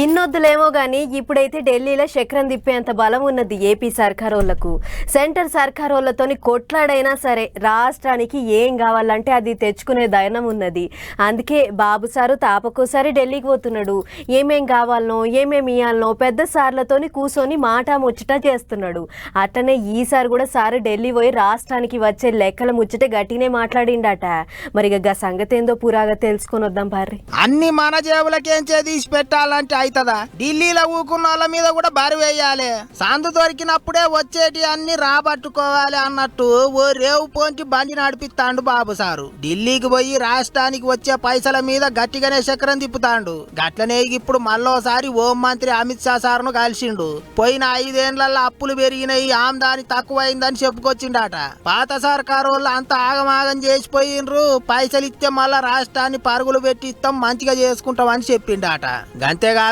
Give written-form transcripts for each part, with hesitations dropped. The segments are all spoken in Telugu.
ఇన్నొద్దులేమో గానీ ఇప్పుడైతే ఢిల్లీలో చక్రం తిప్పేంత బలం ఉన్నది ఏపీ సర్కారోళ్లకు. సెంటర్ సర్కారోళ్లతోని కొట్లాడైనా సరే రాష్ట్రానికి ఏం కావాలంటే అది తెచ్చుకునే ధైర్యం ఉన్నది. అందుకే బాబు సారు తాపకోసారి ఢిల్లీకి పోతున్నాడు. ఏమేం కావాలనో ఏమేమి ఇవ్వాలనో పెద్ద సార్లతోని కూర్చొని మాట ముచ్చట చేస్తున్నాడు. అట్లనే ఈసారి కూడా సారు ఢిల్లీ పోయి రాష్ట్రానికి వచ్చే లెక్కల ముచ్చట గట్టినే మాట్లాడిండట. మరి గా సంగతి ఏందో పురాగా తెలుసుకొని వద్దాం పార్రి. అన్ని మన జేబులకేంచే తీసి పెట్టాలంటే అవుతుందా? ఢిల్లీలో ఊకున్న వాళ్ళ మీద కూడా బరి వేయాలి. సందు దొరికినప్పుడే వచ్చేటి అన్ని రాబట్టుకోవాలి అన్నట్టు ఓ రేవు పోంటి బండి నడిపిస్తాండు బాబు సారు. ఢిల్లీకి పోయి రాష్ట్రానికి వచ్చే పైసల మీద గట్టిగానే చక్రం తిప్పుతాండు. గట్లనే ఇప్పుడు మళ్ళోసారి హోం మంత్రి అమిత్ షా సార్ను కలిసిండు. పోయిన 5 ఏళ్లలో అప్పులు పెరిగినాయి, ఆమ్దాని తక్కువైందని చెప్పుకొచ్చిండట. పాత సర్కారు వాళ్ళు అంత ఆగమాగం చేసిపోయిండ్రు, పైసలు ఇస్తే మళ్ళా రాష్ట్రాన్ని పరుగులు పెట్టిస్తాం, మంచిగా చేసుకుంటామని చెప్పిండట. గంతేకాదు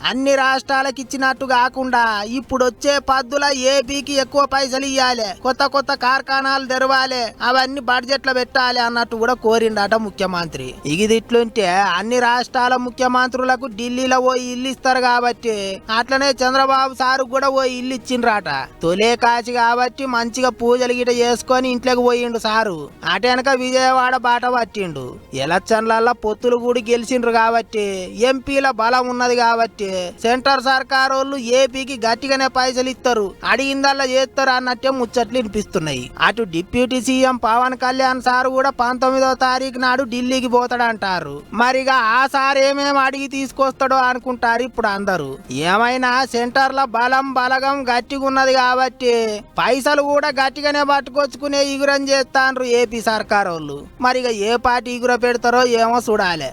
అన్ని రాష్ట్రాలకు ఇచ్చినట్టు కాకుండా ఇప్పుడు వచ్చే పద్దుల ఏపీకి ఎక్కువ పైసలు ఇవ్వాలి, కొత్త కొత్త కార్ఖానాలు తెరవాలి, అవన్నీ బడ్జెట్లో పెట్టాలి అన్నట్టు కూడా కోరిండట ముఖ్యమంత్రి. ఇగిదిట్లుంటే అన్ని రాష్ట్రాల ముఖ్యమంత్రులకు ఢిల్లీలో ఓ ఇల్లు ఇస్తారు కాబట్టి అట్లనే చంద్రబాబు సారు కూడా ఓ ఇల్లు ఇచ్చిండ్రాట. తొలే కాచి కాబట్టి మంచిగా పూజలు గిట చేసుకొని ఇంట్లోకి పోయిండు సారు. అటెనక విజయవాడ బాట పట్టిండు. ఎలక్షన్లలో పొత్తులు కూడా గెలిచిండ్రు కాబట్టి ఎంపీల బలం ఉన్నది కాబట్టి సెంటర్ సర్కారు వాళ్ళు ఏపీకి గట్టిగానే పైసలు ఇస్తారు, అడిగిందల్లా చేస్తారు అన్నట్టే ముచ్చట్లు వినిపిస్తున్నాయి. అటు deputy CM Pawan Kalyan sir కూడా 19వ తారీఖు నాడు ఢిల్లీకి పోతాడంటారు. మరిగా ఆ సార్ ఏమేమి అడిగి తీసుకొస్తాడో అనుకుంటారు ఇప్పుడు అందరూ. ఏమైనా సెంటర్ల బలం బలగం గట్టిగా ఉన్నది కాబట్టి పైసలు కూడా గట్టిగానే పట్టుకొచ్చుకునే ఇగురం చేస్తాండ్రు ఏపీ సర్కారు వాళ్ళు. మరిగా ఏ పార్టీ ఇగుర పెడతారో ఏమో చూడాలి.